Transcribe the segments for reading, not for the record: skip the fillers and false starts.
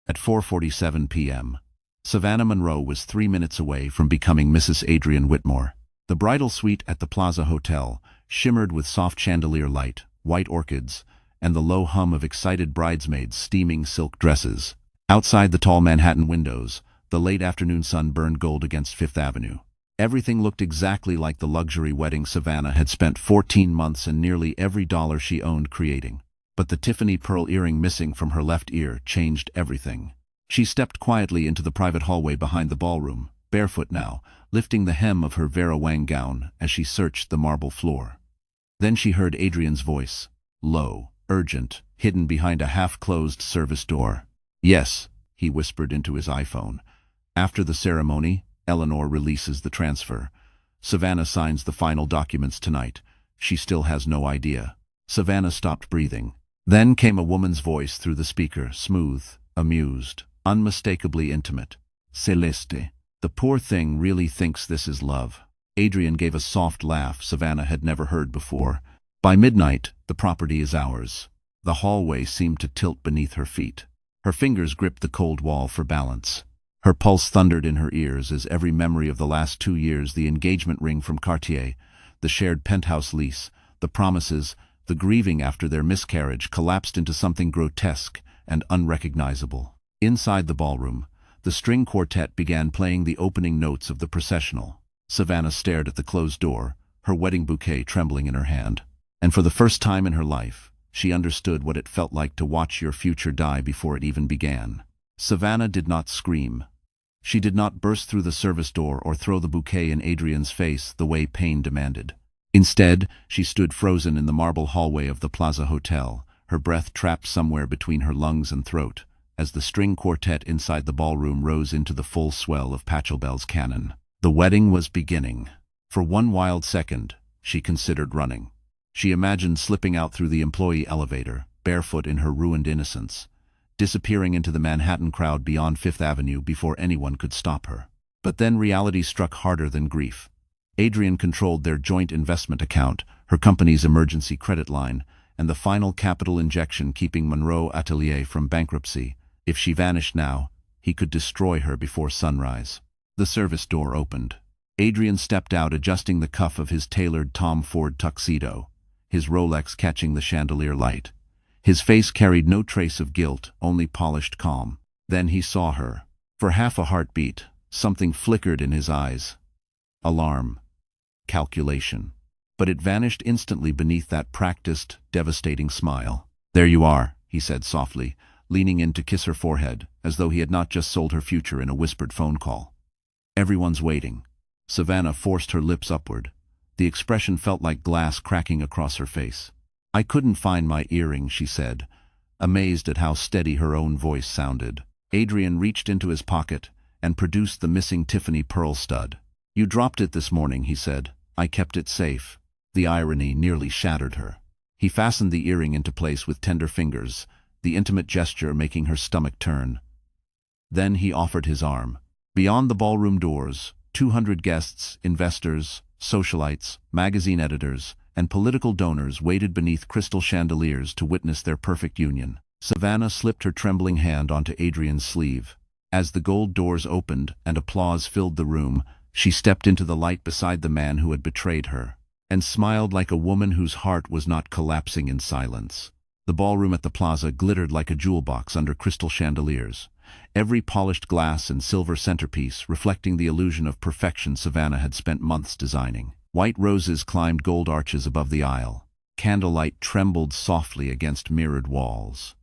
At 4:47 p.m., Savannah Monroe was 3 minutes away from becoming Mrs. Adrian Whitmore. The bridal suite at the Plaza Hotel shimmered with soft chandelier light, white orchids, and the low hum of excited bridesmaids steaming silk dresses. Outside the tall Manhattan windows, the late afternoon sun burned gold against Fifth Avenue. Everything looked exactly like the luxury wedding Savannah had spent 14 months and nearly every dollar she owned creating. But the Tiffany pearl earring missing from her left ear changed everything. She stepped quietly into the private hallway behind the ballroom, barefoot now, lifting the hem of her Vera Wang gown as she searched the marble floor. Then she heard Adrian's voice, low, urgent, hidden behind a half-closed service door. "Yes," he whispered into his iPhone. "After the ceremony, Eleanor releases the transfer. Savannah signs the final documents tonight. She still has no idea." Savannah stopped breathing. Then came a woman's voice through the speaker, smooth, amused, unmistakably intimate. "Celeste, the poor thing really thinks this is love." Adrian gave a soft laugh Savannah had never heard before. "By midnight, the property is ours." The hallway seemed to tilt beneath her feet. Her fingers gripped the cold wall for balance. Her pulse thundered in her ears as every memory of the last 2 years, the engagement ring from Cartier, the shared penthouse lease, the promises, the grieving after their miscarriage, collapsed into something grotesque and unrecognizable. Inside the ballroom, the string quartet began playing the opening notes of the processional. Savannah stared at the closed door, her wedding bouquet trembling in her hand. And for the first time in her life, she understood what it felt like to watch your future die before it even began. Savannah did not scream. She did not burst through the service door or throw the bouquet in Adrian's face the way pain demanded. Instead, she stood frozen in the marble hallway of the Plaza Hotel, her breath trapped somewhere between her lungs and throat, as the string quartet inside the ballroom rose into the full swell of Pachelbel's canon. The wedding was beginning. For one wild second, she considered running. She imagined slipping out through the employee elevator, barefoot in her ruined innocence, disappearing into the Manhattan crowd beyond Fifth Avenue before anyone could stop her. But then reality struck harder than grief. Adrian controlled their joint investment account, her company's emergency credit line, and the final capital injection keeping Monroe Atelier from bankruptcy. If she vanished now, he could destroy her before sunrise. The service door opened. Adrian stepped out, adjusting the cuff of his tailored Tom Ford tuxedo, his Rolex catching the chandelier light. His face carried no trace of guilt, only polished calm. Then he saw her. For half a heartbeat, something flickered in his eyes. Alarm. Calculation. But it vanished instantly beneath that practiced, devastating smile. "There you are," he said softly, leaning in to kiss her forehead, as though he had not just sold her future in a whispered phone call. "Everyone's waiting." Savannah forced her lips upward. The expression felt like glass cracking across her face. "I couldn't find my earring," she said, amazed at how steady her own voice sounded. Adrian reached into his pocket and produced the missing Tiffany pearl stud. "You dropped it this morning," he said. "I kept it safe." The irony nearly shattered her. He fastened the earring into place with tender fingers, the intimate gesture making her stomach turn. Then he offered his arm. Beyond the ballroom doors, 200 guests, investors, socialites, magazine editors, and political donors waited beneath crystal chandeliers to witness their perfect union. Savannah slipped her trembling hand onto Adrian's sleeve. As the gold doors opened and applause filled the room, she stepped into the light beside the man who had betrayed her, and smiled like a woman whose heart was not collapsing in silence. The ballroom at the plaza glittered like a jewel box under crystal chandeliers, every polished glass and silver centerpiece reflecting the illusion of perfection Savannah had spent months designing. White roses climbed gold arches above the aisle. Candlelight trembled softly against mirrored walls.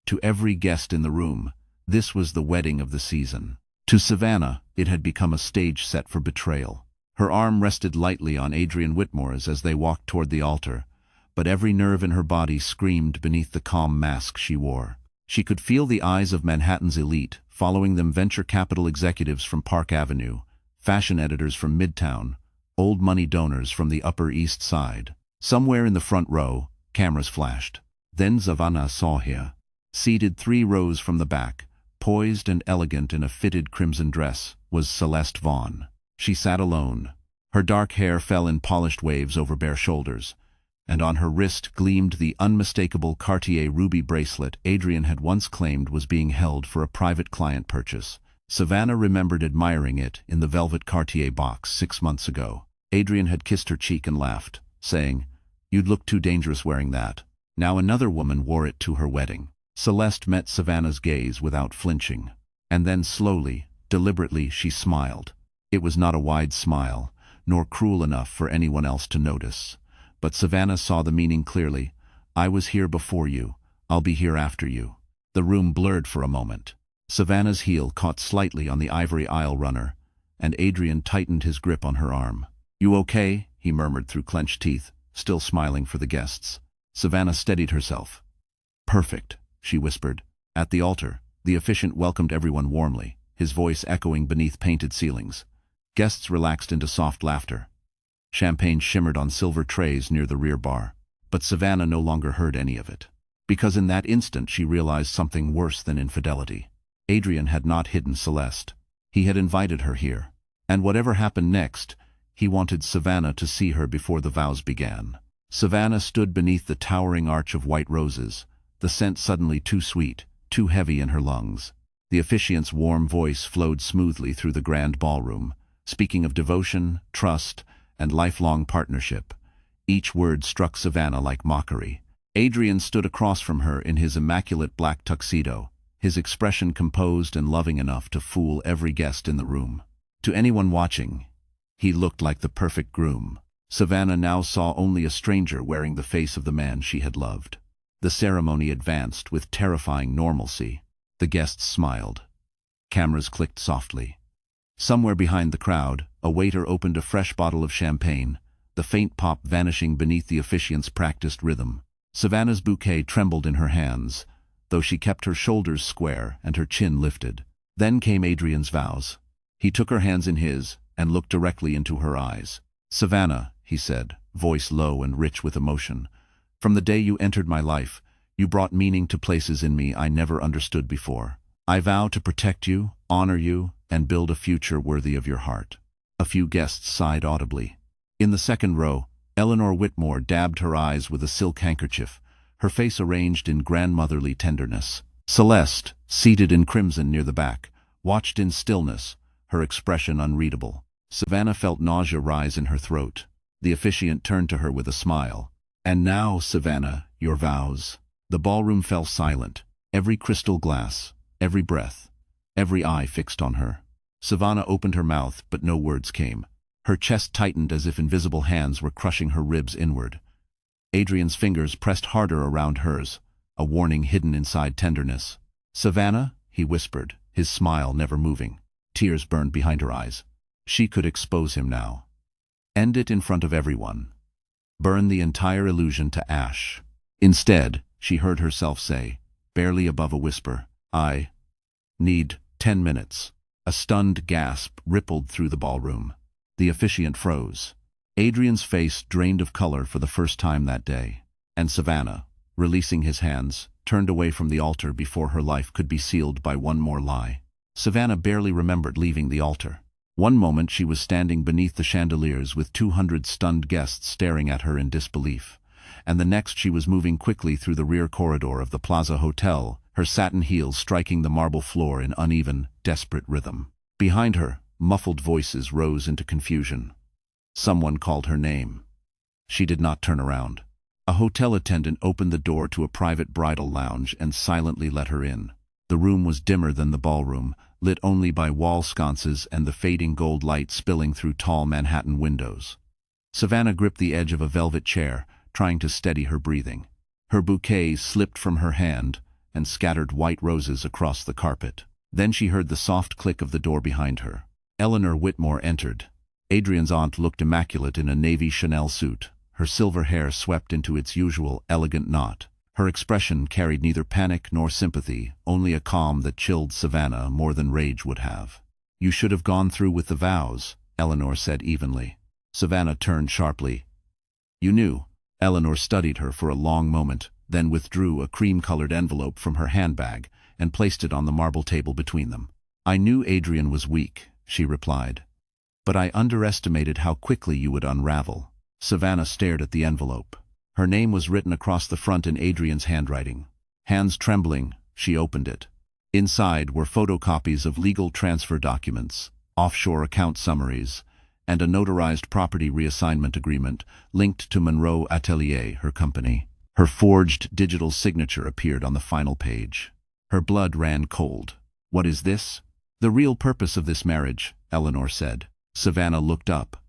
To every guest in the room, this was the wedding of the season. To Savannah, it had become a stage set for betrayal. Her arm rested lightly on Adrian Whitmore's as they walked toward the altar, but every nerve in her body screamed beneath the calm mask she wore. She could feel the eyes of Manhattan's elite, following them venture capital executives from Park Avenue, fashion editors from Midtown, old money donors from the Upper East Side. Somewhere in the front row, cameras flashed. Then Savannah saw her. Seated 3 rows from the back, poised and elegant in a fitted crimson dress, was Celeste Vaughn. She sat alone. Her dark hair fell in polished waves over bare shoulders, and on her wrist gleamed the unmistakable Cartier ruby bracelet Adrian had once claimed was being held for a private client purchase. Savannah remembered admiring it in the velvet Cartier box 6 months ago. Adrian had kissed her cheek and laughed, saying, "You'd look too dangerous wearing that." Now another woman wore it to her wedding. Celeste met Savannah's gaze without flinching. And then slowly, deliberately, she smiled. It was not a wide smile, nor cruel enough for anyone else to notice. But Savannah saw the meaning clearly. "I was here before you. I'll be here after you." The room blurred for a moment. Savannah's heel caught slightly on the ivory aisle runner, and Adrian tightened his grip on her arm. "You okay?" he murmured through clenched teeth, still smiling for the guests. Savannah steadied herself. "Perfect," she whispered. At the altar, the officiant welcomed everyone warmly, his voice echoing beneath painted ceilings. Guests relaxed into soft laughter. Champagne shimmered on silver trays near the rear bar. But Savannah no longer heard any of it. Because in that instant she realized something worse than infidelity. Adrian had not hidden Celeste. He had invited her here. And whatever happened next, he wanted Savannah to see her before the vows began. Savannah stood beneath the towering arch of white roses, the scent suddenly too sweet, too heavy in her lungs. The officiant's warm voice flowed smoothly through the grand ballroom, speaking of devotion, trust, and lifelong partnership. Each word struck Savannah like mockery. Adrian stood across from her in his immaculate black tuxedo, his expression composed and loving enough to fool every guest in the room. To anyone watching, he looked like the perfect groom. Savannah now saw only a stranger wearing the face of the man she had loved. The ceremony advanced with terrifying normalcy. The guests smiled. Cameras clicked softly. Somewhere behind the crowd, a waiter opened a fresh bottle of champagne, the faint pop vanishing beneath the officiant's practiced rhythm. Savannah's bouquet trembled in her hands, though she kept her shoulders square and her chin lifted. Then came Adrian's vows. He took her hands in his and looked directly into her eyes. "Savannah," he said, voice low and rich with emotion, "from the day you entered my life, you brought meaning to places in me I never understood before. I vow to protect you, honor you, and build a future worthy of your heart." A few guests sighed audibly. In the second row, Eleanor Whitmore dabbed her eyes with a silk handkerchief, her face arranged in grandmotherly tenderness. Celeste, seated in crimson near the back, watched in stillness, her expression unreadable. Savannah felt nausea rise in her throat. The officiant turned to her with a smile. "And now, Savannah, your vows." The ballroom fell silent, every crystal glass, every breath, every eye fixed on her. Savannah opened her mouth, but no words came. Her chest tightened as if invisible hands were crushing her ribs inward. Adrian's fingers pressed harder around hers, a warning hidden inside tenderness. "Savannah," he whispered, his smile never moving. Tears burned behind her eyes. She could expose him now. End it in front of everyone. Burn the entire illusion to ash. Instead, she heard herself say, barely above a whisper, "I need 10 minutes." A stunned gasp rippled through the ballroom. The officiant froze. Adrian's face drained of color for the first time that day. And Savannah, releasing his hands, turned away from the altar before her life could be sealed by one more lie. Savannah barely remembered leaving the altar. One moment she was standing beneath the chandeliers with 200 stunned guests staring at her in disbelief. And the next she was moving quickly through the rear corridor of the Plaza Hotel, her satin heels striking the marble floor in uneven, desperate rhythm. Behind her, muffled voices rose into confusion. Someone called her name. She did not turn around. A hotel attendant opened the door to a private bridal lounge and silently let her in. The room was dimmer than the ballroom, lit only by wall sconces and the fading gold light spilling through tall Manhattan windows. Savannah gripped the edge of a velvet chair, trying to steady her breathing. Her bouquet slipped from her hand and scattered white roses across the carpet. Then she heard the soft click of the door behind her. Eleanor Whitmore entered. Adrian's aunt looked immaculate in a navy Chanel suit, her silver hair swept into its usual elegant knot. Her expression carried neither panic nor sympathy, only a calm that chilled Savannah more than rage would have. "You should have gone through with the vows," Eleanor said evenly. Savannah turned sharply. "You knew." Eleanor studied her for a long moment, then withdrew a cream-colored envelope from her handbag and placed it on the marble table between them. "I knew Adrian was weak," she replied. "But I underestimated how quickly you would unravel." Savannah stared at the envelope. Her name was written across the front in Adrian's handwriting. Hands trembling, she opened it. Inside were photocopies of legal transfer documents, offshore account summaries, and a notarized property reassignment agreement linked to Monroe Atelier, her company. Her forged digital signature appeared on the final page. Her blood ran cold. "What is this?" "The real purpose of this marriage," Eleanor said. Savannah looked up,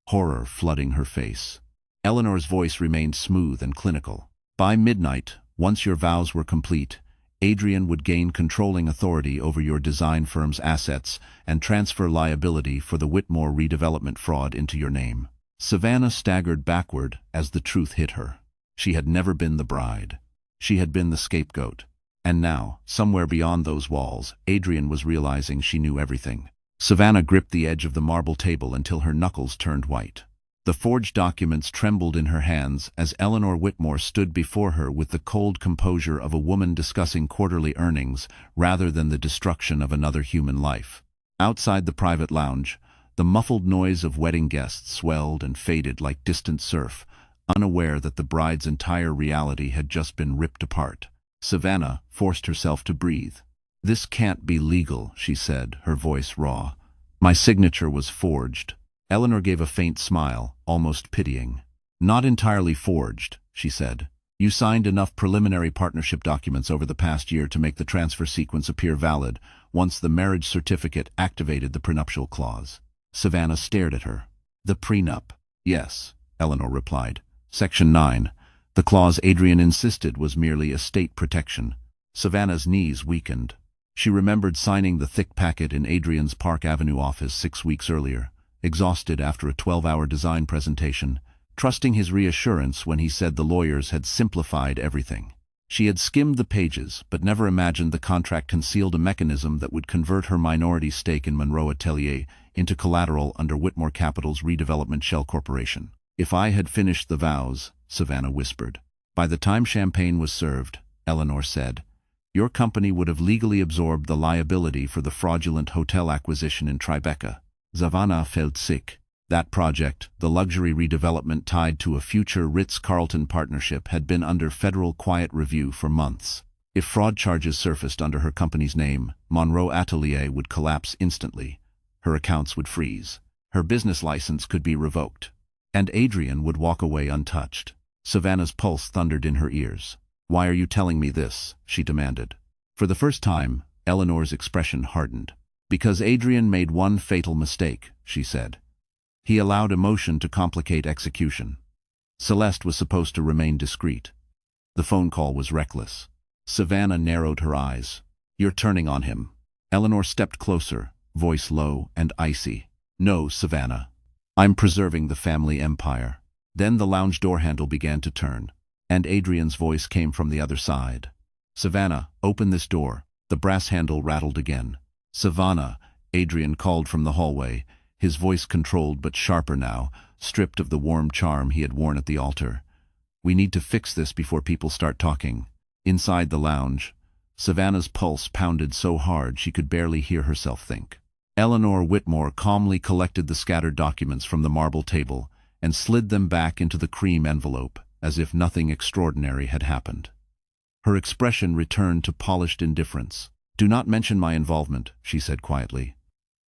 horror flooding her face. Eleanor's voice remained smooth and clinical. "By midnight, once your vows were complete, Adrian would gain controlling authority over your design firm's assets and transfer liability for the Whitmore redevelopment fraud into your name." Savannah staggered backward as the truth hit her. She had never been the bride. She had been the scapegoat. And now, somewhere beyond those walls, Adrian was realizing she knew everything. Savannah gripped the edge of the marble table until her knuckles turned white. The forged documents trembled in her hands as Eleanor Whitmore stood before her with the cold composure of a woman discussing quarterly earnings rather than the destruction of another human life. Outside the private lounge, the muffled noise of wedding guests swelled and faded like distant surf, unaware that the bride's entire reality had just been ripped apart. Savannah forced herself to breathe. "This can't be legal," she said, her voice raw. "My signature was forged." Eleanor gave a faint smile, almost pitying. "Not entirely forged," she said. "You signed enough preliminary partnership documents over the past year to make the transfer sequence appear valid once the marriage certificate activated the prenuptial clause." Savannah stared at her. "The prenup?" "Yes," Eleanor replied. "Section 9. The clause Adrian insisted was merely estate protection." Savannah's knees weakened. She remembered signing the thick packet in Adrian's Park Avenue office 6 weeks earlier, exhausted after a 12-hour design presentation, trusting his reassurance when he said the lawyers had simplified everything. She had skimmed the pages, but never imagined the contract concealed a mechanism that would convert her minority stake in Monroe Atelier into collateral under Whitmore Capital's redevelopment shell corporation. "If I had finished the vows," Savannah whispered. "By the time champagne was served," Eleanor said, "your company would have legally absorbed the liability for the fraudulent hotel acquisition in Tribeca." Savannah felt sick. That project, the luxury redevelopment tied to a future Ritz-Carlton partnership, had been under federal quiet review for months. If fraud charges surfaced under her company's name, Monroe Atelier would collapse instantly. Her accounts would freeze. Her business license could be revoked. And Adrian would walk away untouched. Savannah's pulse thundered in her ears. "Why are you telling me this?" she demanded. For the first time, Eleanor's expression hardened. "Because Adrian made one fatal mistake," she said. "He allowed emotion to complicate execution." Celeste was supposed to remain discreet. The phone call was reckless. Savannah narrowed her eyes. "You're turning on him." Eleanor stepped closer, voice low and icy. "No, Savannah. I'm preserving the family empire." Then the lounge door handle began to turn, and Adrian's voice came from the other side. "Savannah, open this door." The brass handle rattled again. "Savannah," Adrian called from the hallway, his voice controlled but sharper now, stripped of the warm charm he had worn at the altar. "We need to fix this before people start talking." Inside the lounge, Savannah's pulse pounded so hard she could barely hear herself think. Eleanor Whitmore calmly collected the scattered documents from the marble table and slid them back into the cream envelope, as if nothing extraordinary had happened. Her expression returned to polished indifference. "Do not mention my involvement," she said quietly.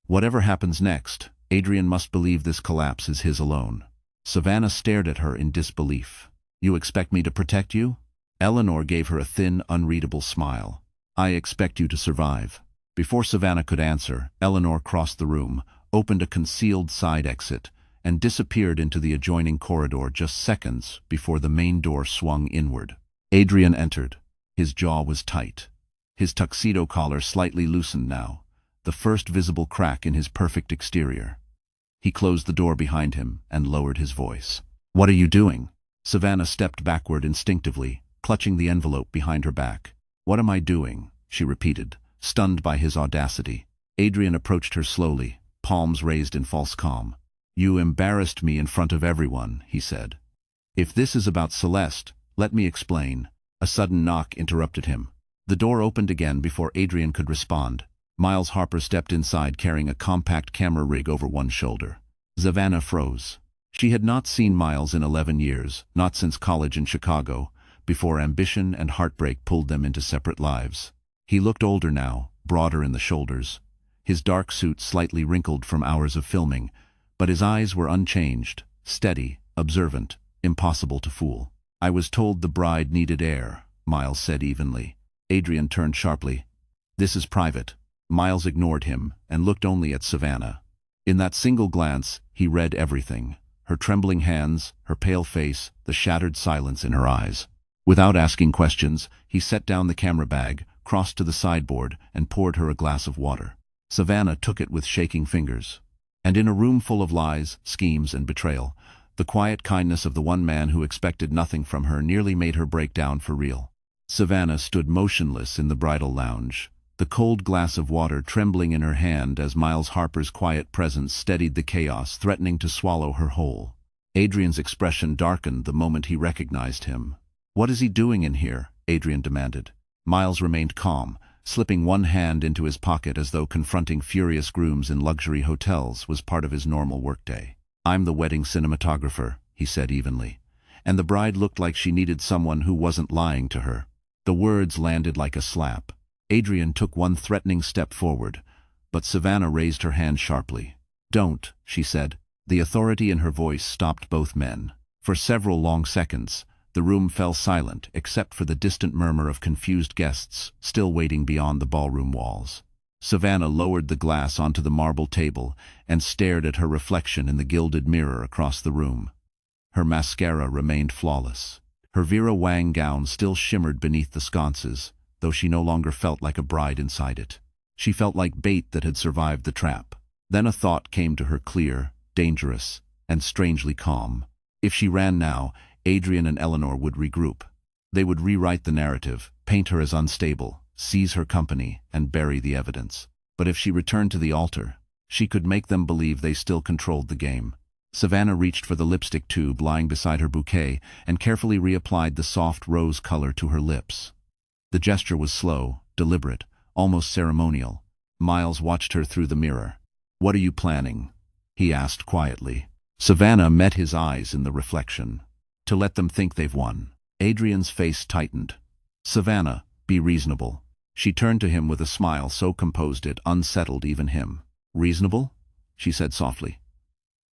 "Whatever happens next, Adrian must believe this collapse is his alone." Savannah stared at her in disbelief. "You expect me to protect you?" Eleanor gave her a thin, unreadable smile. "I expect you to survive." Before Savannah could answer, Eleanor crossed the room, opened a concealed side exit, and disappeared into the adjoining corridor just seconds before the main door swung inward. Adrian entered. His jaw was tight. His tuxedo collar slightly loosened now, the first visible crack in his perfect exterior. He closed the door behind him and lowered his voice. "What are you doing?" Savannah stepped backward instinctively, clutching the envelope behind her back. "What am I doing?" she repeated, stunned by his audacity. Adrian approached her slowly, palms raised in false calm. "You embarrassed me in front of everyone," he said. "If this is about Celeste, let me explain." A sudden knock interrupted him. The door opened again before Adrian could respond. Miles Harper stepped inside carrying a compact camera rig over one shoulder. Savannah froze. She had not seen Miles in 11 years, not since college in Chicago, before ambition and heartbreak pulled them into separate lives. He looked older now, broader in the shoulders, his dark suit slightly wrinkled from hours of filming, but his eyes were unchanged, steady, observant, impossible to fool. "I was told the bride needed air," Miles said evenly. Adrian turned sharply. "This is private." Miles ignored him and looked only at Savannah. In that single glance, he read everything: her trembling hands, her pale face, the shattered silence in her eyes. Without asking questions, he set down the camera bag, crossed to the sideboard, and poured her a glass of water. Savannah took it with shaking fingers. And in a room full of lies, schemes, and betrayal, the quiet kindness of the one man who expected nothing from her nearly made her break down for real. Savannah stood motionless in the bridal lounge, the cold glass of water trembling in her hand as Miles Harper's quiet presence steadied the chaos threatening to swallow her whole. Adrian's expression darkened the moment he recognized him. "What is he doing in here?" Adrian demanded. Miles remained calm, slipping one hand into his pocket as though confronting furious grooms in luxury hotels was part of his normal workday. "I'm the wedding cinematographer," he said evenly, and the bride looked like she needed someone who wasn't lying to her. The words landed like a slap. Adrian took one threatening step forward, but Savannah raised her hand sharply. "Don't," she said. The authority in her voice stopped both men. For several long seconds, the room fell silent except for the distant murmur of confused guests still waiting beyond the ballroom walls. Savannah lowered the glass onto the marble table and stared at her reflection in the gilded mirror across the room. Her mascara remained flawless. Her Vera Wang gown still shimmered beneath the sconces, though she no longer felt like a bride inside it. She felt like bait that had survived the trap. Then a thought came to her, clear, dangerous, and strangely calm. If she ran now, Adrian and Eleanor would regroup. They would rewrite the narrative, paint her as unstable, seize her company, and bury the evidence. But if she returned to the altar, she could make them believe they still controlled the game. Savannah reached for the lipstick tube lying beside her bouquet and carefully reapplied the soft rose color to her lips. The gesture was slow, deliberate, almost ceremonial. Miles watched her through the mirror. "What are you planning?" he asked quietly. Savannah met his eyes in the reflection. "To let them think they've won." Adrian's face tightened. "Savannah, be reasonable." She turned to him with a smile so composed it unsettled even him. "Reasonable?" she said softly.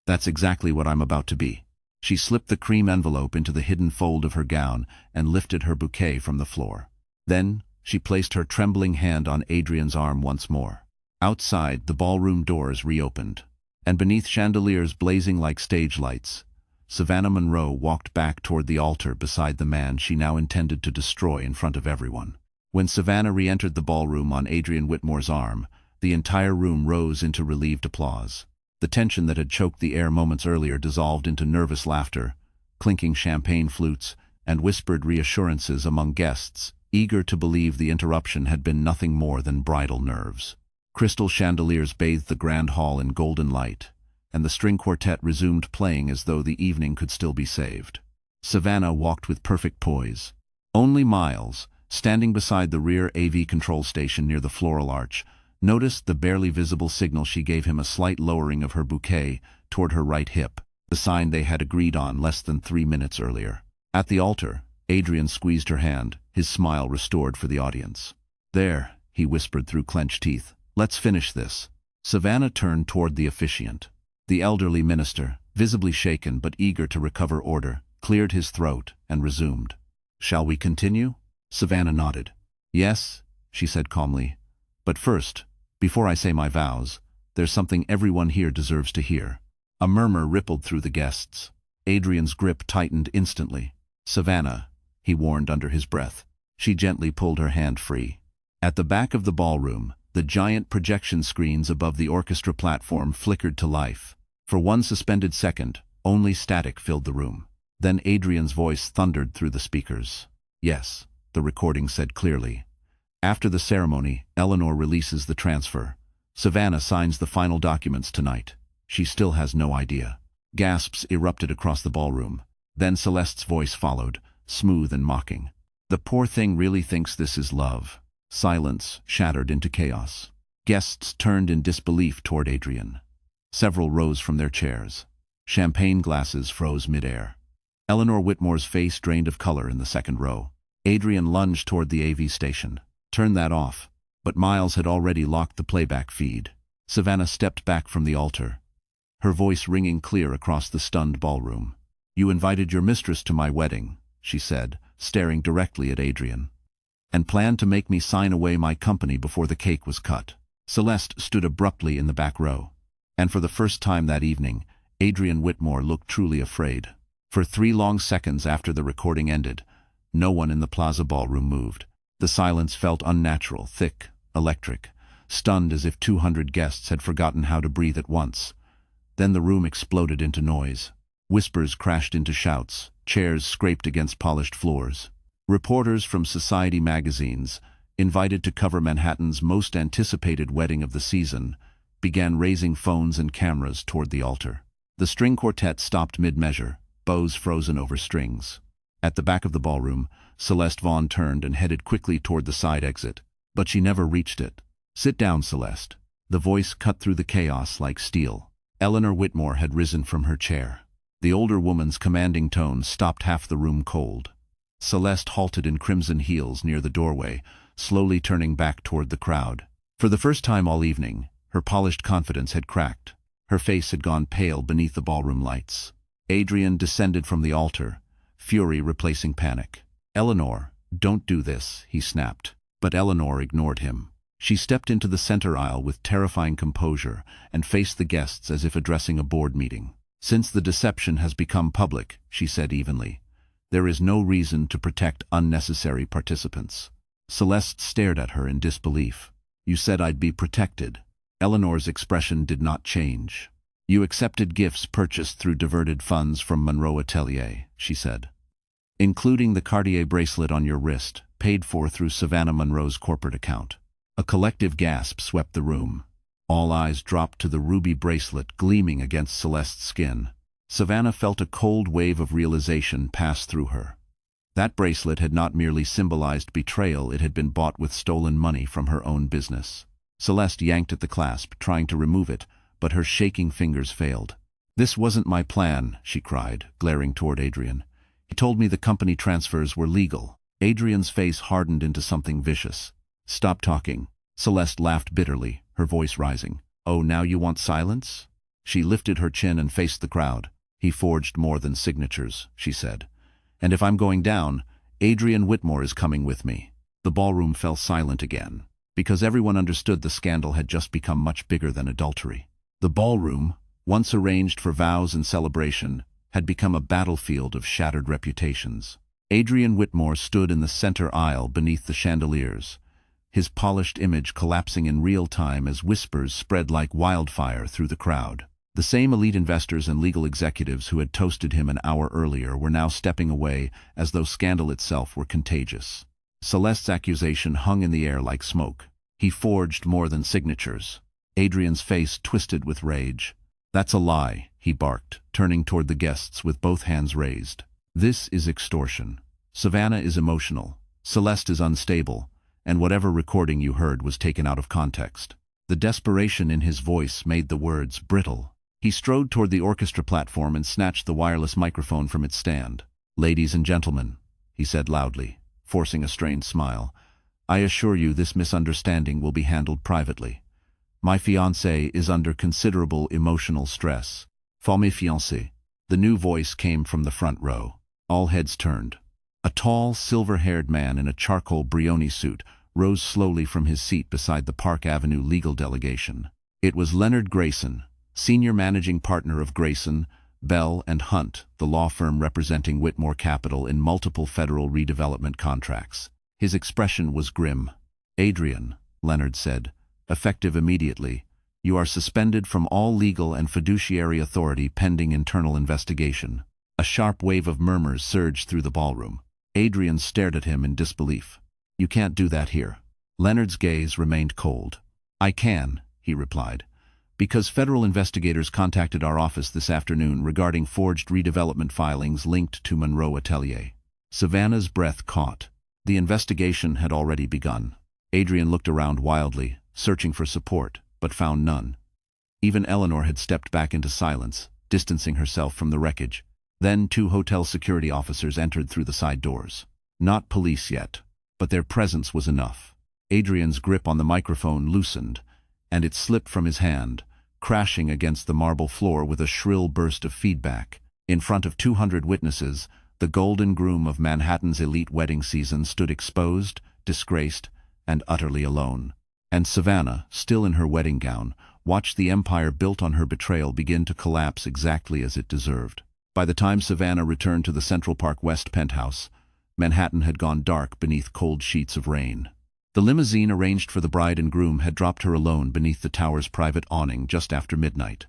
"That's exactly what I'm about to be." She slipped the cream envelope into the hidden fold of her gown and lifted her bouquet from the floor. Then, she placed her trembling hand on Adrian's arm once more. Outside, the ballroom doors reopened, and beneath chandeliers blazing like stage lights, Savannah Monroe walked back toward the altar beside the man she now intended to destroy in front of everyone. When Savannah re-entered the ballroom on Adrian Whitmore's arm, the entire room rose into relieved applause. The tension that had choked the air moments earlier dissolved into nervous laughter, clinking champagne flutes, and whispered reassurances among guests, eager to believe the interruption had been nothing more than bridal nerves. Crystal chandeliers bathed the grand hall in golden light, and the string quartet resumed playing as though the evening could still be saved. Savannah walked with perfect poise. Only Miles, standing beside the rear AV control station near the floral arch, noticed the barely visible signal she gave him, a slight lowering of her bouquet toward her right hip, the sign they had agreed on less than 3 minutes earlier. At the altar, Adrian squeezed her hand, his smile restored for the audience. "There," he whispered through clenched teeth. "Let's finish this." Savannah turned toward the officiant. The elderly minister, visibly shaken but eager to recover order, cleared his throat and resumed. "Shall we continue?" Savannah nodded. "Yes," she said calmly. "But first, before I say my vows, there's something everyone here deserves to hear." A murmur rippled through the guests. Adrian's grip tightened instantly. "Savannah," he warned under his breath. She gently pulled her hand free. At the back of the ballroom, the giant projection screens above the orchestra platform flickered to life. For one suspended second, only static filled the room. Then Adrian's voice thundered through the speakers. "Yes," the recording said clearly. "After the ceremony, Eleanor releases the transfer. Savannah signs the final documents tonight. She still has no idea." Gasps erupted across the ballroom. Then Celeste's voice followed, smooth and mocking. "The poor thing really thinks this is love." Silence shattered into chaos. Guests turned in disbelief toward Adrian. Several rose from their chairs. Champagne glasses froze midair. Eleanor Whitmore's face drained of color in the second row. Adrian lunged toward the AV station. Turn that off. But Miles had already locked the playback feed. Savannah stepped back from the altar, her voice ringing clear across the stunned ballroom. You invited your mistress to my wedding, she said, staring directly at Adrian, and planned to make me sign away my company before the cake was cut. Celeste stood abruptly in the back row, and for the first time that evening, Adrian Whitmore looked truly afraid. For 3 long seconds after the recording ended, no one in the Plaza ballroom moved. The silence felt unnatural, thick, electric, stunned as if 200 guests had forgotten how to breathe at once. Then the room exploded into noise. Whispers crashed into shouts, chairs scraped against polished floors. Reporters from society magazines, invited to cover Manhattan's most anticipated wedding of the season, began raising phones and cameras toward the altar. The string quartet stopped mid-measure, bows frozen over strings. At the back of the ballroom, Celeste Vaughn turned and headed quickly toward the side exit, but she never reached it. Sit down, Celeste. The voice cut through the chaos like steel. Eleanor Whitmore had risen from her chair. The older woman's commanding tone stopped half the room cold. Celeste halted in crimson heels near the doorway, slowly turning back toward the crowd. For the first time all evening, her polished confidence had cracked. Her face had gone pale beneath the ballroom lights. Adrian descended from the altar, fury replacing panic. Eleanor, don't do this, he snapped. But Eleanor ignored him. She stepped into the center aisle with terrifying composure and faced the guests as if addressing a board meeting. Since the deception has become public, she said evenly, there is no reason to protect unnecessary participants. Celeste stared at her in disbelief. You said I'd be protected. Eleanor's expression did not change. You accepted gifts purchased through diverted funds from Monroe Atelier, she said, including the Cartier bracelet on your wrist, paid for through Savannah Monroe's corporate account. A collective gasp swept the room. All eyes dropped to the ruby bracelet gleaming against Celeste's skin. Savannah felt a cold wave of realization pass through her. That bracelet had not merely symbolized betrayal, it had been bought with stolen money from her own business. Celeste yanked at the clasp, trying to remove it, but her shaking fingers failed. This wasn't my plan, she cried, glaring toward Adrian. He told me the company transfers were legal. Adrian's face hardened into something vicious. Stop talking. Celeste laughed bitterly, her voice rising. Oh, now you want silence? She lifted her chin and faced the crowd. He forged more than signatures, she said. And if I'm going down, Adrian Whitmore is coming with me. The ballroom fell silent again, because everyone understood the scandal had just become much bigger than adultery. The ballroom, once arranged for vows and celebration, had become a battlefield of shattered reputations. Adrian Whitmore stood in the center aisle beneath the chandeliers, his polished image collapsing in real time as whispers spread like wildfire through the crowd. The same elite investors and legal executives who had toasted him an hour earlier were now stepping away as though scandal itself were contagious. Celeste's accusation hung in the air like smoke. He forged more than signatures. Adrian's face twisted with rage. That's a lie, he barked, turning toward the guests with both hands raised. This is extortion. Savannah is emotional. Celeste is unstable. And whatever recording you heard was taken out of context. The desperation in his voice made the words brittle. He strode toward the orchestra platform and snatched the wireless microphone from its stand. Ladies and gentlemen, he said loudly, forcing a strained smile, I assure you this misunderstanding will be handled privately. My fiancé is under considerable emotional stress. Femme fiancée. The new voice came from the front row. All heads turned. A tall, silver-haired man in a charcoal Brioni suit rose slowly from his seat beside the Park Avenue legal delegation. It was Leonard Grayson, senior managing partner of Grayson, Bell and Hunt, the law firm representing Whitmore Capital in multiple federal redevelopment contracts. His expression was grim. Adrian, Leonard said, effective immediately, you are suspended from all legal and fiduciary authority pending internal investigation. A sharp wave of murmurs surged through the ballroom. Adrian stared at him in disbelief. You can't do that here. Leonard's gaze remained cold. I can, he replied, because federal investigators contacted our office this afternoon regarding forged redevelopment filings linked to Monroe Atelier. Savannah's breath caught. The investigation had already begun. Adrian looked around wildly, searching for support, but found none. Even Eleanor had stepped back into silence, distancing herself from the wreckage. Then 2 hotel security officers entered through the side doors. Not police yet, but their presence was enough. Adrian's grip on the microphone loosened, and it slipped from his hand, crashing against the marble floor with a shrill burst of feedback. In front of 200 witnesses, the golden groom of Manhattan's elite wedding season stood exposed, disgraced, and utterly alone. And Savannah, still in her wedding gown, watched the empire built on her betrayal begin to collapse exactly as it deserved. By the time Savannah returned to the Central Park West penthouse, Manhattan had gone dark beneath cold sheets of rain. The limousine arranged for the bride and groom had dropped her alone beneath the tower's private awning just after midnight.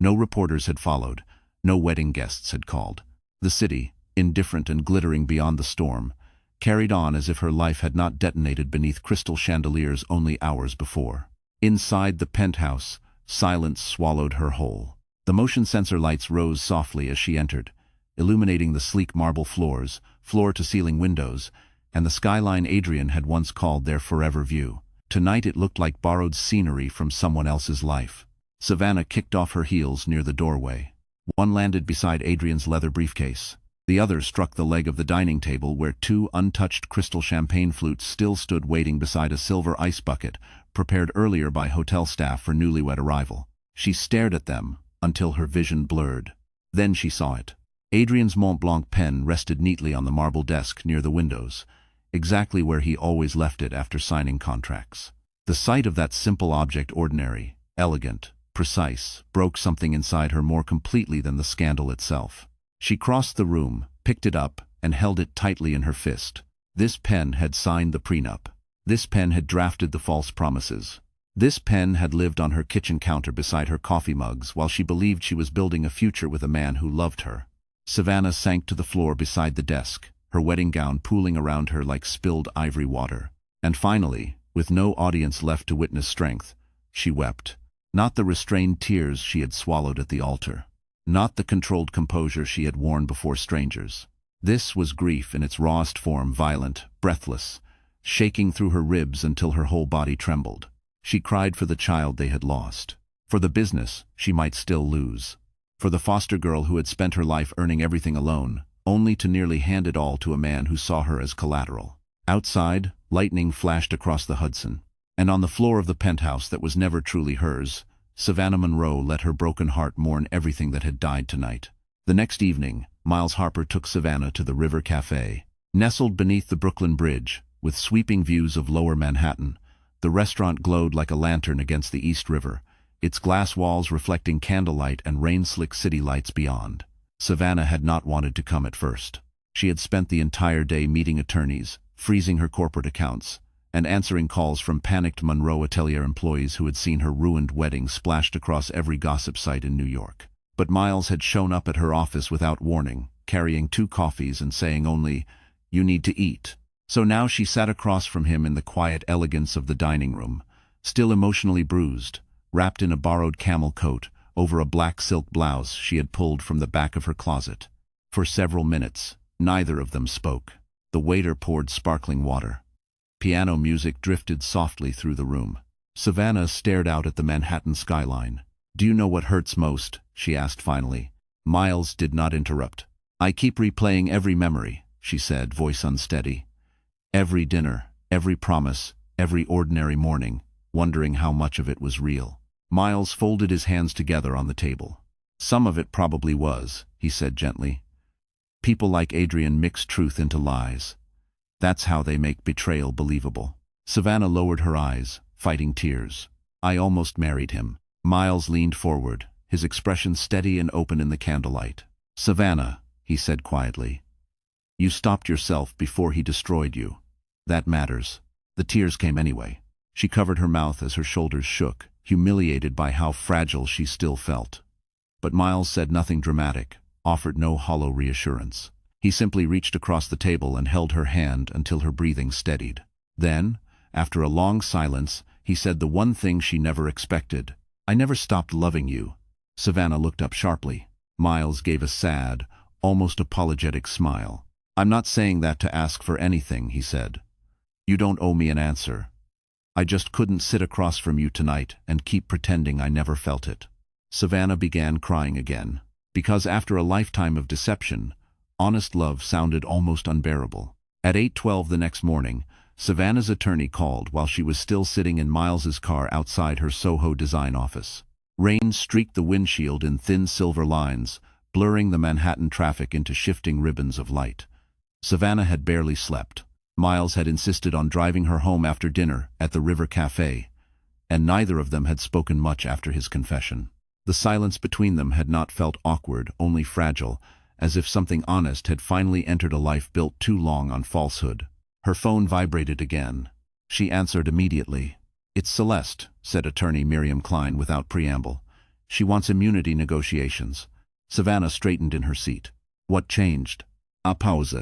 No reporters had followed, no wedding guests had called. The city, indifferent and glittering beyond the storm, carried on as if her life had not detonated beneath crystal chandeliers only hours before. Inside the penthouse, silence swallowed her whole. The motion sensor lights rose softly as she entered, illuminating the sleek marble floors, floor-to-ceiling windows, and the skyline Adrian had once called their forever view. Tonight it looked like borrowed scenery from someone else's life. Savannah kicked off her heels near the doorway. One landed beside Adrian's leather briefcase. The other struck the leg of the dining table where 2 untouched crystal champagne flutes still stood waiting beside a silver ice bucket, prepared earlier by hotel staff for newlywed arrival. She stared at them until her vision blurred. Then she saw it. Adrian's Mont Blanc pen rested neatly on the marble desk near the windows, exactly where he always left it after signing contracts. The sight of that simple object, ordinary, elegant, precise, broke something inside her more completely than the scandal itself. She crossed the room, picked it up, and held it tightly in her fist. This pen had signed the prenup. This pen had drafted the false promises. This pen had lived on her kitchen counter beside her coffee mugs while she believed she was building a future with a man who loved her. Savannah sank to the floor beside the desk, her wedding gown pooling around her like spilled ivory water. And finally, with no audience left to witness strength, she wept. Not the restrained tears she had swallowed at the altar. Not the controlled composure she had worn before strangers. This was grief in its rawest form, violent, breathless, shaking through her ribs until her whole body trembled. She cried for the child they had lost, for the business she might still lose, for the foster girl who had spent her life earning everything alone, only to nearly hand it all to a man who saw her as collateral. Outside, lightning flashed across the Hudson, and on the floor of the penthouse that was never truly hers, Savannah Monroe let her broken heart mourn everything that had died tonight. The next evening, Miles Harper took Savannah to the River Cafe. Nestled beneath the Brooklyn Bridge, with sweeping views of lower Manhattan, the restaurant glowed like a lantern against the East River, its glass walls reflecting candlelight and rain-slick city lights beyond. Savannah had not wanted to come at first. She had spent the entire day meeting attorneys, freezing her corporate accounts, and answering calls from panicked Monroe Atelier employees who had seen her ruined wedding splashed across every gossip site in New York. But Miles had shown up at her office without warning, carrying 2 coffees and saying only, "You need to eat." So now she sat across from him in the quiet elegance of the dining room, still emotionally bruised, wrapped in a borrowed camel coat over a black silk blouse she had pulled from the back of her closet. For several minutes, neither of them spoke. The waiter poured sparkling water. Piano music drifted softly through the room. Savannah stared out at the Manhattan skyline. "Do you know what hurts most?" she asked finally. Miles did not interrupt. "I keep replaying every memory," she said, voice unsteady. "Every dinner, every promise, every ordinary morning, wondering how much of it was real." Miles folded his hands together on the table. "Some of it probably was," he said gently. "People like Adrian mix truth into lies. That's how they make betrayal believable." Savannah lowered her eyes, fighting tears. "I almost married him." Miles leaned forward, his expression steady and open in the candlelight. "Savannah," he said quietly, "you stopped yourself before he destroyed you. That matters." The tears came anyway. She covered her mouth as her shoulders shook, humiliated by how fragile she still felt. But Miles said nothing dramatic, offered no hollow reassurance. He simply reached across the table and held her hand until her breathing steadied. Then, after a long silence, he said the one thing she never expected. "I never stopped loving you." Savannah looked up sharply. Miles gave a sad, almost apologetic smile. "I'm not saying that to ask for anything," he said. "You don't owe me an answer. I just couldn't sit across from you tonight and keep pretending I never felt it." Savannah began crying again. because after a lifetime of deception, honest love sounded almost unbearable. At 8:12 the next morning, Savannah's attorney called while she was still sitting in Miles's car outside her Soho design office. Rain streaked the windshield in thin silver lines, blurring the Manhattan traffic into shifting ribbons of light. Savannah had barely slept. Miles had insisted on driving her home after dinner at the River Cafe, and neither of them had spoken much after his confession. The silence between them had not felt awkward, only fragile, as if something honest had finally entered a life built too long on falsehood. Her phone vibrated again. She answered immediately. "It's Celeste," said attorney Miriam Klein without preamble. "She wants immunity negotiations." Savannah straightened in her seat. "What changed?" "A pause."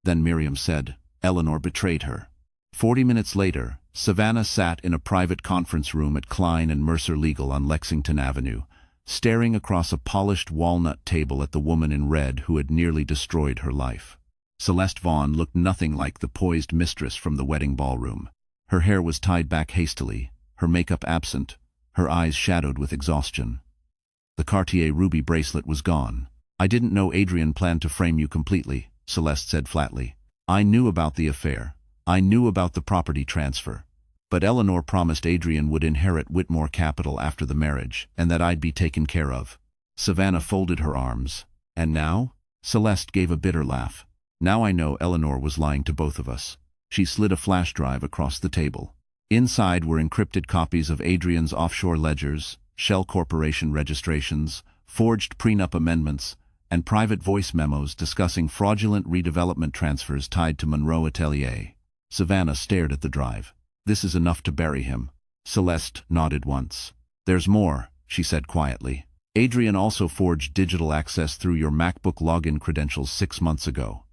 Then Miriam said, "Eleanor betrayed her." 40 minutes later, Savannah sat in a private conference room at Klein and Mercer Legal on Lexington Avenue, staring across a polished walnut table at the woman in red who had nearly destroyed her life. Celeste Vaughn looked nothing like the poised mistress from the wedding ballroom. Her hair was tied back hastily, her makeup absent, her eyes shadowed with exhaustion. The Cartier ruby bracelet was gone. "I didn't know Adrian planned to frame you completely," Celeste said flatly. "I knew about the affair. I knew about the property transfer. But Eleanor promised Adrian would inherit Whitmore Capital after the marriage, and that I'd be taken care of." Savannah folded her arms. "And now?" Celeste gave a bitter laugh. "Now I know Eleanor was lying to both of us." She slid a flash drive across the table. Inside were encrypted copies of Adrian's offshore ledgers, Shell Corporation registrations, forged prenup amendments, and private voice memos discussing fraudulent redevelopment transfers tied to Monroe Atelier. Savannah stared at the drive. "This is enough to bury him." Celeste nodded once. "There's more," she said quietly. "Adrian also forged digital access through your MacBook login credentials 6 months ago.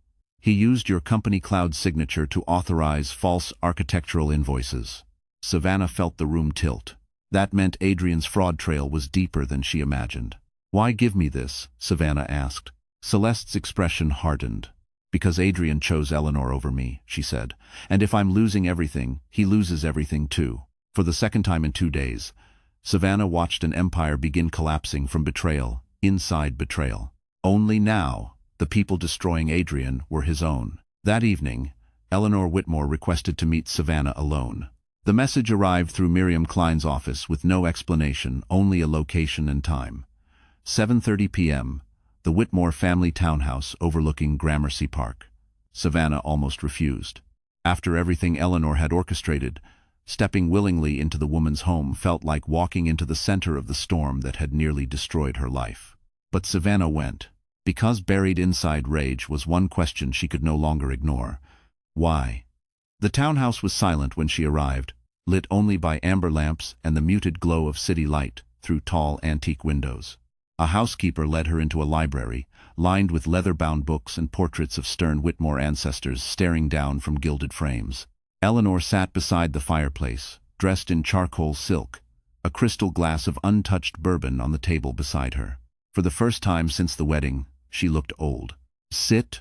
He used your company cloud signature to authorize false architectural invoices." Savannah felt the room tilt. That meant Adrian's fraud trail was deeper than she imagined. "Why give me this?" Savannah asked. Celeste's expression hardened. "Because Adrian chose Eleanor over me," she said. "And if I'm losing everything, he loses everything too." For the second time in 2 days, Savannah watched an empire begin collapsing from betrayal, inside betrayal. Only now, the people destroying Adrian were his own. That evening, Eleanor Whitmore requested to meet Savannah alone. The message arrived through Miriam Klein's office with no explanation, only a location and time. 7:30 p.m., the Whitmore family townhouse overlooking Gramercy Park. Savannah almost refused. After everything Eleanor had orchestrated, stepping willingly into the woman's home felt like walking into the center of the storm that had nearly destroyed her life. But Savannah went. Because buried inside rage was one question she could no longer ignore. Why? The townhouse was silent when she arrived, lit only by amber lamps and the muted glow of city light through tall antique windows. A housekeeper led her into a library, lined with leather-bound books and portraits of stern Whitmore ancestors staring down from gilded frames. Eleanor sat beside the fireplace, dressed in charcoal silk, a crystal glass of untouched bourbon on the table beside her. For the first time since the wedding, she looked old. "Sit,"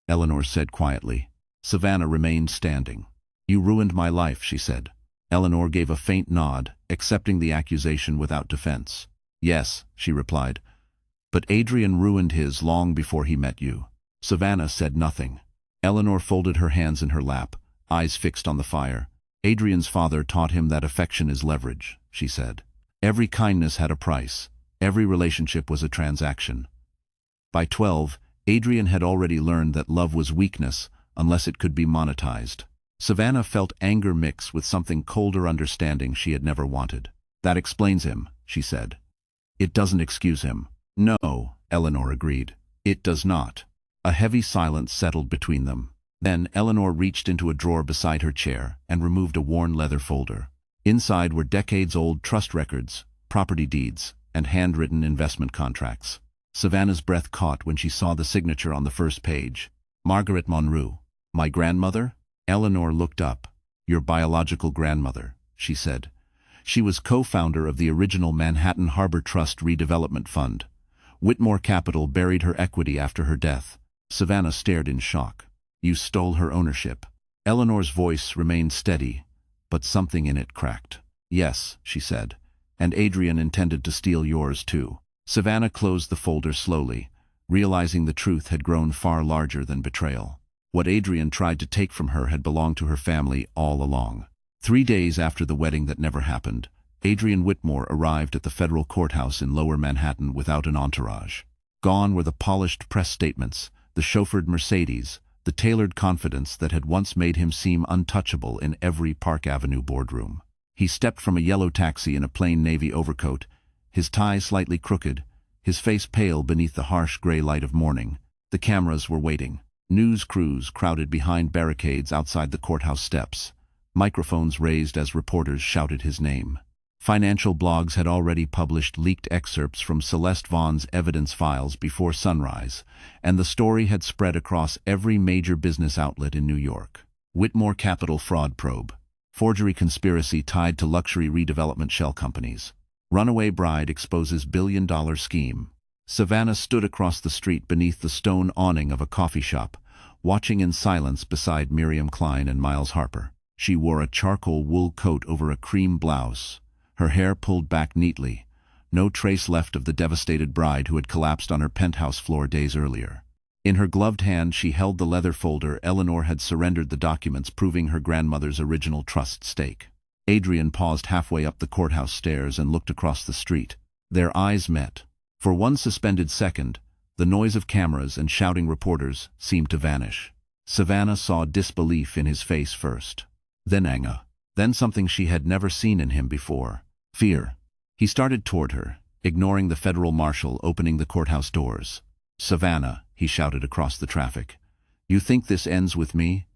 Eleanor said quietly. Savannah remained standing. "You ruined my life," she said. Eleanor gave a faint nod, accepting the accusation without defense. "Yes," she replied. "But Adrian ruined his long before he met you." Savannah said nothing. Eleanor folded her hands in her lap, eyes fixed on the fire. "Adrian's father taught him that affection is leverage," she said. "Every kindness had a price. Every relationship was a transaction." By 12, Adrian had already learned that love was weakness unless it could be monetized. Savannah felt anger mix with something colder understanding she had never wanted. "That explains him," she said. "It doesn't excuse him." "No," Eleanor agreed. "It does not." A heavy silence settled between them. Then Eleanor reached into a drawer beside her chair and removed a worn leather folder. Inside were decades-old trust records, property deeds, and handwritten investment contracts. Savannah's breath caught when she saw the signature on the first page. "Margaret Monroe." "My grandmother?" Eleanor looked up. "Your biological grandmother," she said. She was co-founder of the original Manhattan Harbor Trust Redevelopment Fund. Whitmore Capital buried her equity after her death. Savannah stared in shock. "You stole her ownership." Eleanor's voice remained steady, but something in it cracked. "Yes," she said, "and Adrian intended to steal yours too." Savannah closed the folder slowly, realizing the truth had grown far larger than betrayal. What Adrian tried to take from her had belonged to her family all along. 3 days after the wedding that never happened, Adrian Whitmore arrived at the federal courthouse in Lower Manhattan without an entourage. Gone were the polished press statements, the chauffeured Mercedes, the tailored confidence that had once made him seem untouchable in every Park Avenue boardroom. He stepped from a yellow taxi in a plain navy overcoat, his tie slightly crooked, his face pale beneath the harsh gray light of morning. The cameras were waiting. News crews crowded behind barricades outside the courthouse steps, microphones raised as reporters shouted his name. Financial blogs had already published leaked excerpts from Celeste Vaughn's evidence files before sunrise, and the story had spread across every major business outlet in New York. Whitmore Capital Fraud Probe. Forgery conspiracy tied to luxury redevelopment shell companies. Runaway bride exposes billion-dollar scheme. Savannah stood across the street beneath the stone awning of a coffee shop, watching in silence beside Miriam Klein and Miles Harper. She wore a charcoal wool coat over a cream blouse, her hair pulled back neatly, no trace left of the devastated bride who had collapsed on her penthouse floor days earlier. In her gloved hand she held the leather folder Eleanor had surrendered the documents proving her grandmother's original trust stake. Adrian paused halfway up the courthouse stairs and looked across the street. Their eyes met. For one suspended second, the noise of cameras and shouting reporters seemed to vanish. Savannah saw disbelief in his face first, then anger, then something she had never seen in him before, fear. He started toward her, ignoring the federal marshal opening the courthouse doors. "Savannah," he shouted across the traffic, "you think this ends with me?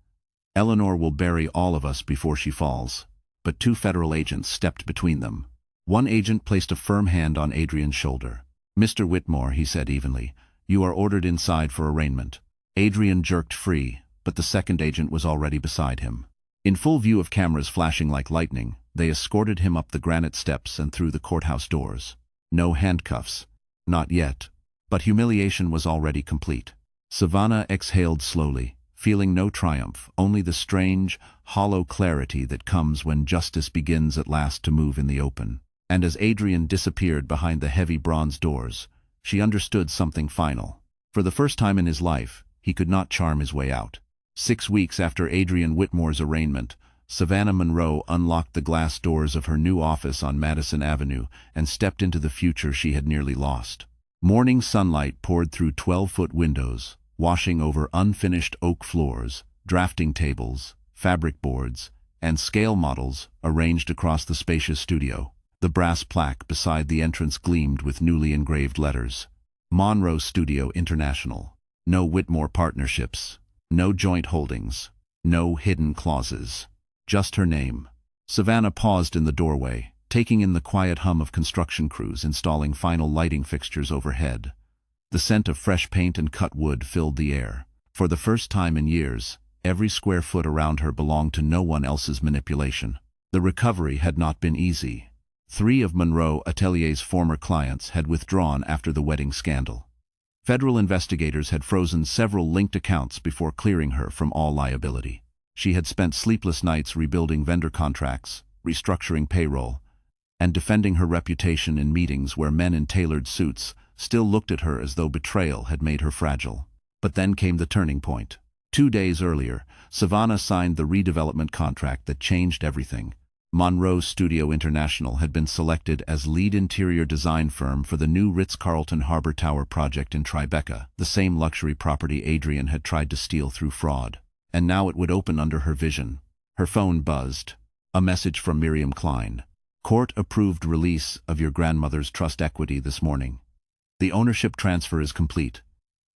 Eleanor will bury all of us before she falls." But 2 federal agents stepped between them. One agent placed a firm hand on Adrian's shoulder. "Mr. Whitmore," he said evenly, "you are ordered inside for arraignment." Adrian jerked free, but the second agent was already beside him. In full view of cameras flashing like lightning, they escorted him up the granite steps and through the courthouse doors. No handcuffs. Not yet. But humiliation was already complete. Savannah exhaled slowly, feeling no triumph, only the strange, hollow clarity that comes when justice begins at last to move in the open. And as Adrian disappeared behind the heavy bronze doors, she understood something final. For the first time in his life, he could not charm his way out. 6 weeks after Adrian Whitmore's arraignment, Savannah Monroe unlocked the glass doors of her new office on Madison Avenue and stepped into the future she had nearly lost. Morning sunlight poured through 12-foot windows, washing over unfinished oak floors, drafting tables, fabric boards, and scale models arranged across the spacious studio. The brass plaque beside the entrance gleamed with newly engraved letters. Monroe Studio International. No Whitmore partnerships. No joint holdings. No hidden clauses. Just her name. Savannah paused in the doorway, taking in the quiet hum of construction crews installing final lighting fixtures overhead. The scent of fresh paint and cut wood filled the air. For the first time in years, every square foot around her belonged to no one else's manipulation. The recovery had not been easy. 3 of Monroe Atelier's former clients had withdrawn after the wedding scandal. Federal investigators had frozen several linked accounts before clearing her from all liability. She had spent sleepless nights rebuilding vendor contracts, restructuring payroll, and defending her reputation in meetings where men in tailored suits still looked at her as though betrayal had made her fragile. But then came the turning point. 2 days earlier, Savannah signed the redevelopment contract that changed everything. Monroe Studio International had been selected as lead interior design firm for the new Ritz-Carlton Harbor Tower project in Tribeca, the same luxury property Adrian had tried to steal through fraud. And now it would open under her vision. Her phone buzzed. A message from Miriam Klein. "Court-approved release of your grandmother's trust equity this morning. The ownership transfer is complete.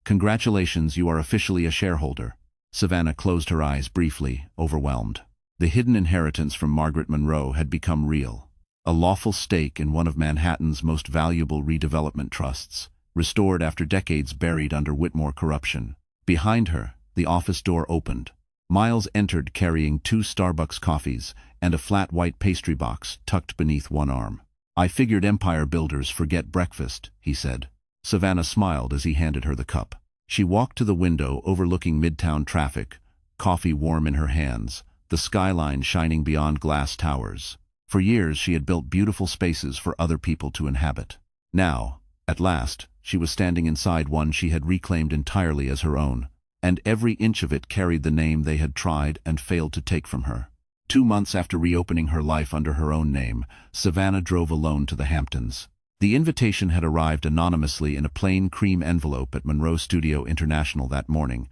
Congratulations, you are officially a shareholder." Savannah closed her eyes briefly, overwhelmed. The hidden inheritance from Margaret Monroe had become real. A lawful stake in one of Manhattan's most valuable redevelopment trusts, restored after decades buried under Whitmore corruption. Behind her, the office door opened. Miles entered carrying 2 Starbucks coffees and a flat white pastry box tucked beneath one arm. "I figured empire builders forget breakfast," he said. Savannah smiled as he handed her the cup. She walked to the window overlooking midtown traffic, coffee warm in her hands, the skyline shining beyond glass towers. For years she had built beautiful spaces for other people to inhabit. Now, At last, she was standing inside one she had reclaimed entirely as her own, and every inch of it carried the name they had tried and failed to take from her. 2 months after reopening her life under her own name, Savannah drove alone to the Hamptons. The invitation had arrived anonymously in a plain cream envelope at Monroe Studio International that morning,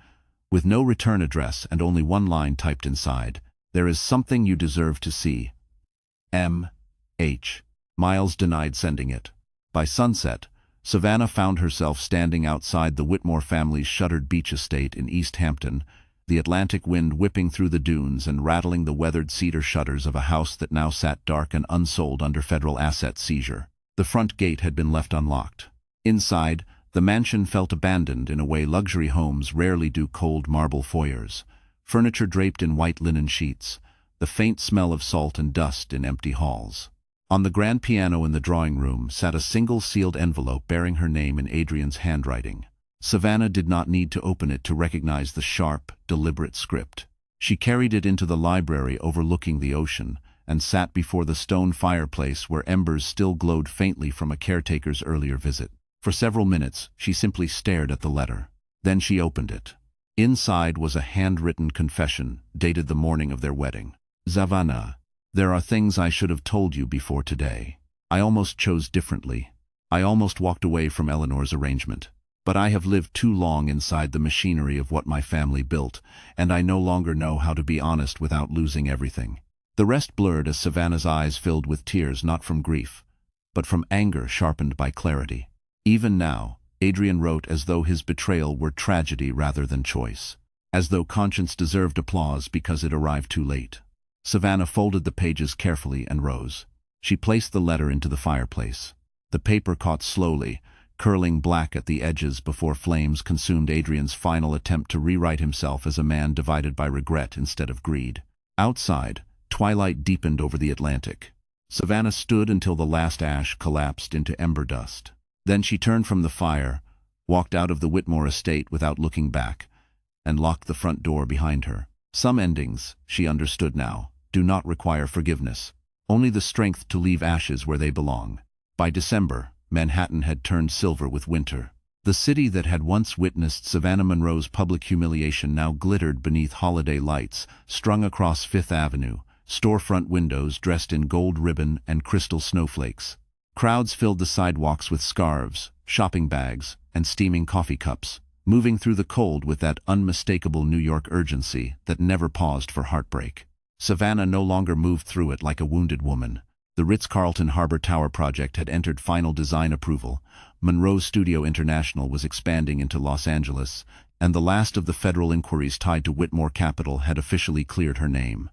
with no return address and only one line typed inside: "There is something you deserve to see. M.H." Miles denied sending it. By sunset, Savannah found herself standing outside the Whitmore family's shuttered beach estate in East Hampton, the Atlantic wind whipping through the dunes and rattling the weathered cedar shutters of a house that now sat dark and unsold under federal asset seizure. The front gate had been left unlocked. Inside, the mansion felt abandoned in a way luxury homes rarely do: cold marble foyers, furniture draped in white linen sheets, the faint smell of salt and dust in empty halls. On the grand piano in the drawing room sat a single sealed envelope bearing her name in Adrian's handwriting. Savannah did not need to open it to recognize the sharp, deliberate script. She carried it into the library overlooking the ocean and sat before the stone fireplace where embers still glowed faintly from a caretaker's earlier visit. For several minutes, she simply stared at the letter. Then she opened it. Inside was a handwritten confession, dated the morning of their wedding. "Savannah, there are things I should have told you before today. I almost chose differently. I almost walked away from Eleanor's arrangement. But I have lived too long inside the machinery of what my family built, and I no longer know how to be honest without losing everything." The rest blurred as Savannah's eyes filled with tears, not from grief, but from anger sharpened by clarity. Even now, Adrian wrote as though his betrayal were tragedy rather than choice, as though conscience deserved applause because it arrived too late. Savannah folded the pages carefully and rose. She placed the letter into the fireplace. The paper caught slowly, curling black at the edges before flames consumed Adrian's final attempt to rewrite himself as a man divided by regret instead of greed. Outside, twilight deepened over the Atlantic. Savannah stood until the last ash collapsed into ember dust. Then she turned from the fire, walked out of the Whitmore estate without looking back, and locked the front door behind her. Some endings, she understood now, do not require forgiveness, only the strength to leave ashes where they belong. By December, Manhattan had turned silver with winter. The city that had once witnessed Savannah Monroe's public humiliation now glittered beneath holiday lights strung across Fifth Avenue, storefront windows dressed in gold ribbon and crystal snowflakes. Crowds filled the sidewalks with scarves, shopping bags, and steaming coffee cups, moving through the cold with that unmistakable New York urgency that never paused for heartbreak. Savannah no longer moved through it like a wounded woman. The Ritz-Carlton Harbor Tower project had entered final design approval, Monroe Studio International was expanding into Los Angeles, and the last of the federal inquiries tied to Whitmore Capital had officially cleared her name.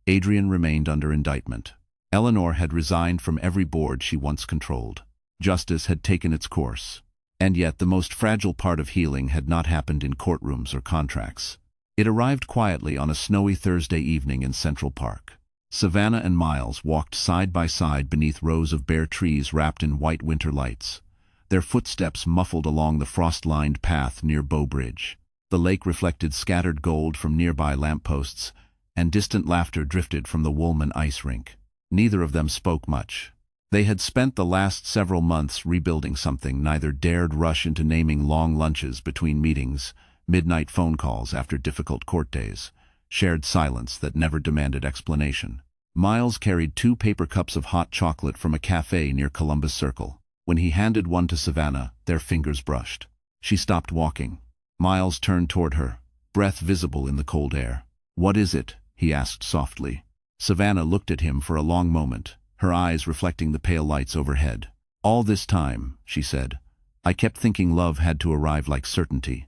Adrian remained under indictment. Eleanor had resigned from every board she once controlled. Justice had taken its course. And yet the most fragile part of healing had not happened in courtrooms or contracts. It arrived quietly on a snowy Thursday evening in Central Park. Savannah and Miles walked side by side beneath rows of bare trees wrapped in white winter lights, their footsteps muffled along the frost-lined path near Bow Bridge. The lake reflected scattered gold from nearby lampposts, and distant laughter drifted from the Woolman ice rink. Neither of them spoke much. They had spent the last several months rebuilding something, neither dared rush into naming long lunches between meetings, midnight phone calls after difficult court days, shared silence that never demanded explanation. Miles carried 2 paper cups of hot chocolate from a cafe near Columbus Circle. When he handed one to Savannah, their fingers brushed. She stopped walking. Miles turned toward her, breath visible in the cold air. "What is it?" he asked softly. Savannah looked at him for a long moment, her eyes reflecting the pale lights overhead. "All this time," she said, "I kept thinking love had to arrive like certainty,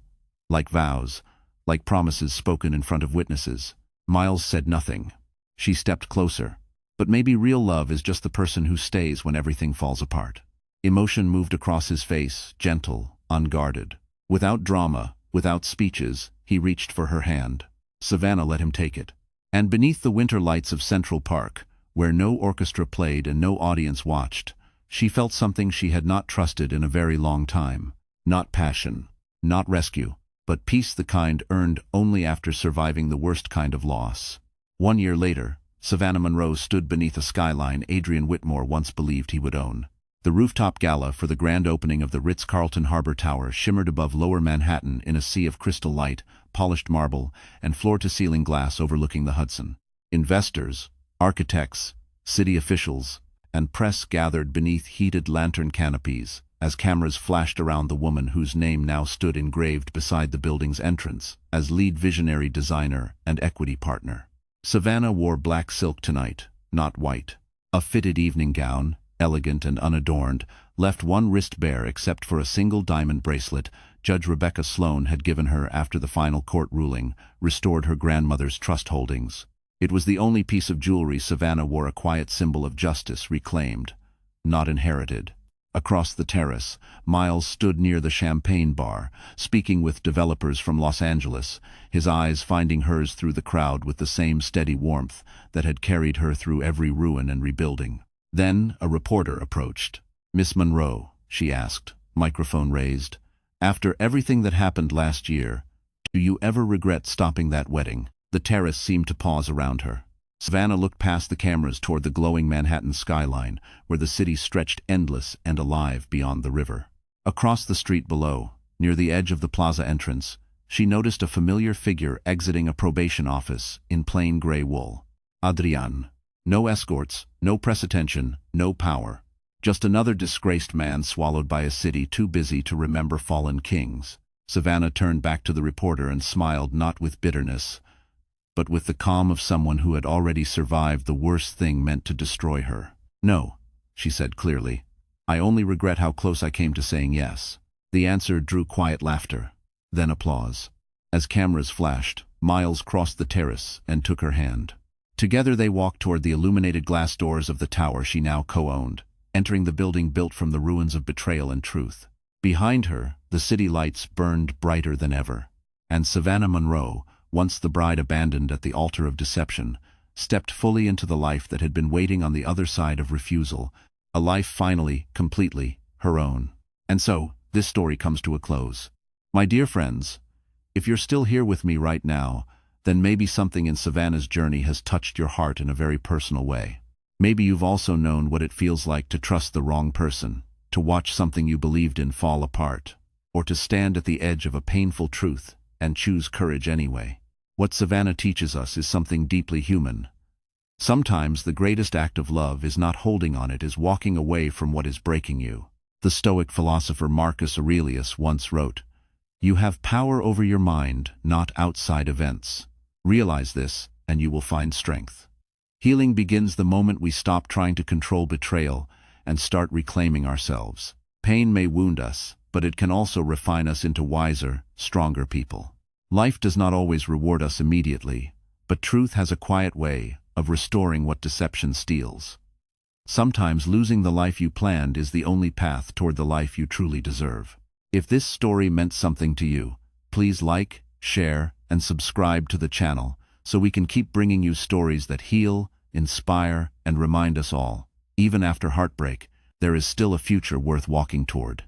like vows, like promises spoken in front of witnesses." Miles said nothing. She stepped closer. "But maybe real love is just the person who stays when everything falls apart." Emotion moved across his face, gentle, unguarded. Without drama, without speeches, he reached for her hand. Savannah let him take it. And beneath the winter lights of Central Park, where no orchestra played and no audience watched, she felt something she had not trusted in a very long time. Not passion, not rescue, but peace, the kind earned only after surviving the worst kind of loss. 1 year later, Savannah Monroe stood beneath a skyline Adrian Whitmore once believed he would own. The rooftop gala for the grand opening of the Ritz-Carlton Harbor Tower shimmered above lower Manhattan in a sea of crystal light, polished marble, and floor-to-ceiling glass overlooking the Hudson. Investors, architects, city officials, and press gathered beneath heated lantern canopies as cameras flashed around the woman whose name now stood engraved beside the building's entrance as lead visionary designer and equity partner. Savannah wore black silk tonight, not white. A fitted evening gown, elegant and unadorned, left one wrist bare except for a single diamond bracelet Judge Rebecca Sloan had given her after the final court ruling restored her grandmother's trust holdings. It was the only piece of jewelry Savannah wore, a quiet symbol of justice reclaimed, not inherited. Across the terrace, Miles stood near the champagne bar, speaking with developers from Los Angeles, his eyes finding hers through the crowd with the same steady warmth that had carried her through every ruin and rebuilding. Then a reporter approached. "Miss Monroe," she asked, microphone raised, "after everything that happened last year, do you ever regret stopping that wedding?" The terrace seemed to pause around her. Savannah looked past the cameras toward the glowing Manhattan skyline, where the city stretched endless and alive beyond the river. Across the street below, near the edge of the plaza entrance, she noticed a familiar figure exiting a probation office in plain gray wool. Adrian. No escorts, no press attention, no power. Just another disgraced man swallowed by a city too busy to remember fallen kings. Savannah turned back to the reporter and smiled, not with bitterness, but with the calm of someone who had already survived the worst thing meant to destroy her. "No," she said clearly. "I only regret how close I came to saying yes." The answer drew quiet laughter, then applause. As cameras flashed, Miles crossed the terrace and took her hand. Together they walked toward the illuminated glass doors of the tower she now co-owned, entering the building built from the ruins of betrayal and truth. Behind her, the city lights burned brighter than ever, and Savannah Monroe, once the bride abandoned at the altar of deception, stepped fully into the life that had been waiting on the other side of refusal, a life finally, completely, her own. And so, this story comes to a close. My dear friends, if you're still here with me right now, then maybe something in Savannah's journey has touched your heart in a very personal way. Maybe you've also known what it feels like to trust the wrong person, to watch something you believed in fall apart, or to stand at the edge of a painful truth and choose courage anyway. What Savannah teaches us is something deeply human. Sometimes the greatest act of love is not holding on, it is walking away from what is breaking you. The Stoic philosopher Marcus Aurelius once wrote, "You have power over your mind, not outside events. Realize this, and you will find strength." Healing begins the moment we stop trying to control betrayal and start reclaiming ourselves. Pain may wound us, but it can also refine us into wiser, stronger people. Life does not always reward us immediately, but truth has a quiet way of restoring what deception steals. Sometimes losing the life you planned is the only path toward the life you truly deserve. If this story meant something to you, please like, share, and subscribe to the channel so we can keep bringing you stories that heal, inspire, and remind us all, even after heartbreak, there is still a future worth walking toward.